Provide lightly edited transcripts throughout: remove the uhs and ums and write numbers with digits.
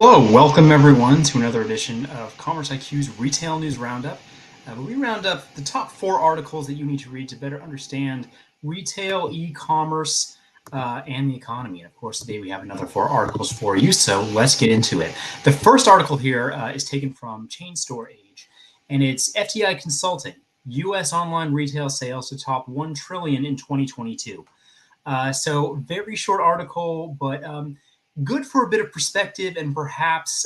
Hello, welcome everyone to another edition of CommerceIQ's Retail News Roundup. Where we round up the top 4 articles that you need to read to better understand retail, e-commerce, and the economy. And of course, today we have another 4 articles for you, so let's get into it. The first article here is taken from Chain Store Age, and it's FTI Consulting, U.S. online retail sales to top $1 trillion in 2022. So very short article, but good for a bit of perspective and perhaps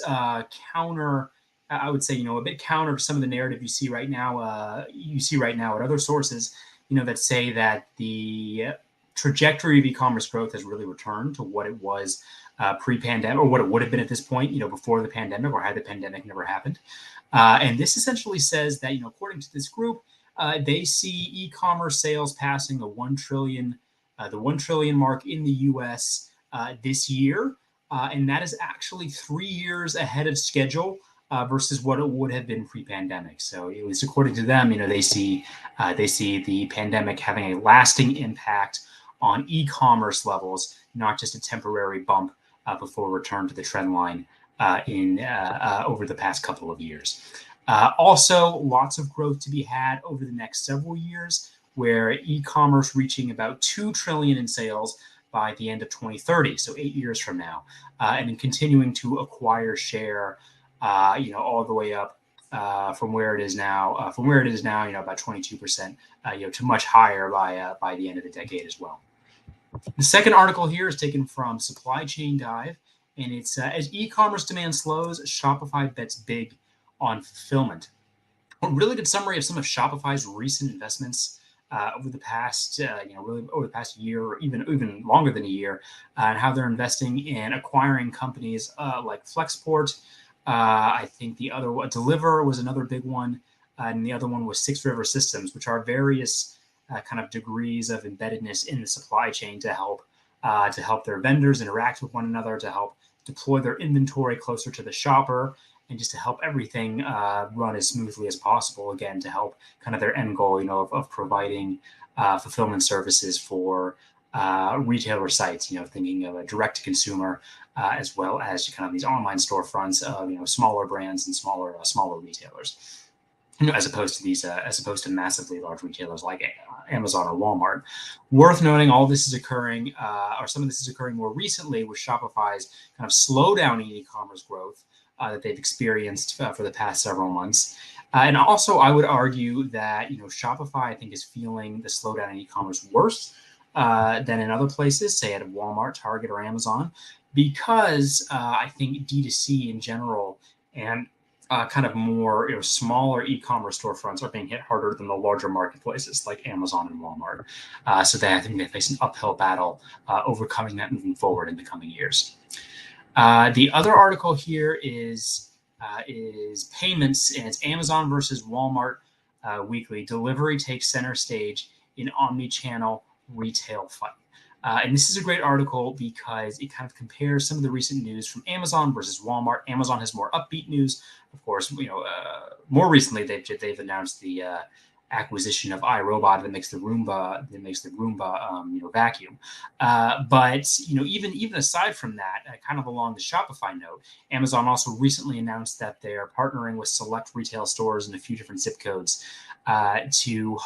counter, I would say, a bit counter to some of the narrative you see right now at other sources, that say that the trajectory of e-commerce growth has really returned to what it was pre-pandemic, or what it would have been at this point, before the pandemic, or had the pandemic never happened. And this essentially says that, according to this group, they see e-commerce sales passing the 1 trillion mark in the U.S. This year, and that is actually 3 years ahead of schedule versus what it would have been pre-pandemic. So it was, according to them, they see the pandemic having a lasting impact on e-commerce levels, not just a temporary bump before return to the trend line over the past couple of years. Also, lots of growth to be had over the next several years, where e-commerce reaching about $2 trillion in sales by the end of 2030, so 8 years from now, and then continuing to acquire share, all the way up from where it is now, about 22%, to much higher by the end of the decade as well. The second article here is taken from Supply Chain Dive, and it's as e-commerce demand slows, Shopify bets big on fulfillment. A really good summary of some of Shopify's recent investments over the past, over the past year, or even longer than a year, and how they're investing in acquiring companies like Flexport. I think the other one, Deliver, was another big one, and the other one was Six River Systems, which are various kind of degrees of embeddedness in the supply chain to help their vendors interact with one another, to help deploy their inventory closer to the shopper, and just to help everything run as smoothly as possible, again, to help kind of their end goal, of providing fulfillment services for retailer sites, thinking of a direct-to-consumer, as well as kind of these online storefronts of, smaller brands and smaller retailers, as opposed to massively large retailers like Amazon or Walmart. Worth noting, all this is occurring, or some of this is occurring more recently with Shopify's kind of slowdown in e-commerce growth that they've experienced for the past several months. And also, I would argue that, Shopify, I think, is feeling the slowdown in e-commerce worse than in other places, say at Walmart, Target, or Amazon, because I think D2C in general and kind of more smaller e-commerce storefronts are being hit harder than the larger marketplaces like Amazon and Walmart. So I think they face an uphill battle overcoming that moving forward in the coming years. The other article here is payments, and it's Amazon versus Walmart weekly. Delivery takes center stage in omni-channel retail fight. And this is a great article because it kind of compares some of the recent news from Amazon versus Walmart. Amazon has more upbeat news, of course. More recently they've announced the acquisition of iRobot that makes the Roomba vacuum. But even aside from that, kind of along the Shopify note, Amazon also recently announced that they're partnering with select retail stores in a few different zip codes to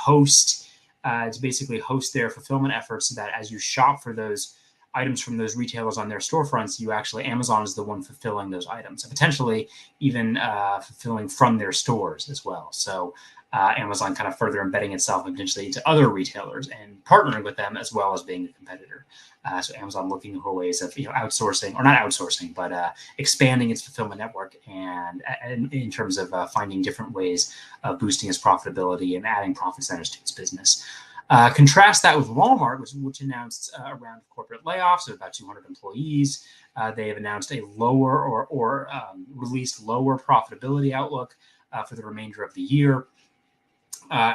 basically host their fulfillment efforts, so that as you shop for those items from those retailers on their storefronts, Amazon is the one fulfilling those items, and potentially even fulfilling from their stores as well. So Amazon kind of further embedding itself potentially into other retailers and partnering with them as well as being a competitor. So Amazon looking for ways of outsourcing, or not outsourcing, but expanding its fulfillment network, and in terms of finding different ways of boosting its profitability and adding profit centers to its business. Contrast that with Walmart, which announced a round of corporate layoffs of about 200 employees. They have announced a lower or released lower profitability outlook for the remainder of the year.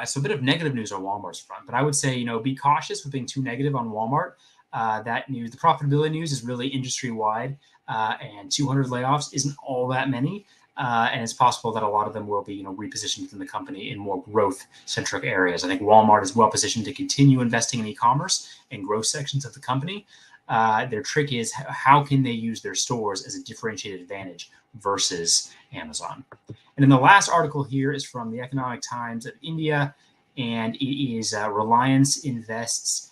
So a bit of negative news on Walmart's front, but I would say, be cautious with being too negative on Walmart. That news, the profitability news, is really industry wide, and 200 layoffs isn't all that many. And it's possible that a lot of them will be, repositioned within the company in more growth-centric areas. I think Walmart is well positioned to continue investing in e-commerce and growth sections of the company. Their trick is, how can they use their stores as a differentiated advantage versus Amazon? And then the last article here is from the Economic Times of India, and it is Reliance invests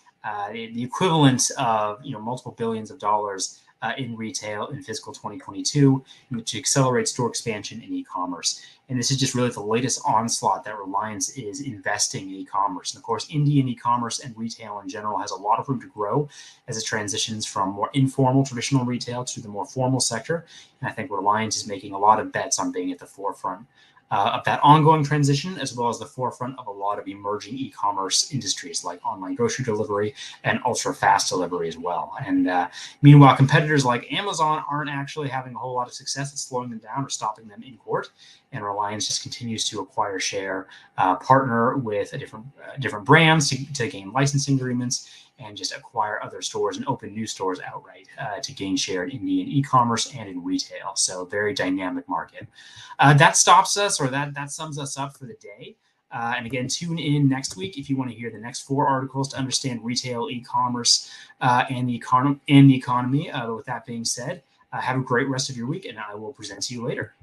the equivalent of multiple billions of dollars in retail in fiscal 2022 to accelerate store expansion in e-commerce. And this is just really the latest onslaught that Reliance is investing in e-commerce. And of course, Indian e-commerce and retail in general has a lot of room to grow as it transitions from more informal traditional retail to the more formal sector. And I think Reliance is making a lot of bets on being at the forefront of that ongoing transition, as well as the forefront of a lot of emerging e-commerce industries like online grocery delivery and ultra-fast delivery as well. And meanwhile, competitors like Amazon aren't actually having a whole lot of success at slowing them down or stopping them in court. And Reliance just continues to acquire share, partner with different brands to gain licensing agreements, and just acquire other stores and open new stores outright to gain share in Indian e-commerce and in retail. So very dynamic market. That stops us, or that sums us up for the day. And again, tune in next week if you want to hear the next 4 articles to understand retail, e-commerce, and the economy. With that being said, have a great rest of your week, and I will present to you later.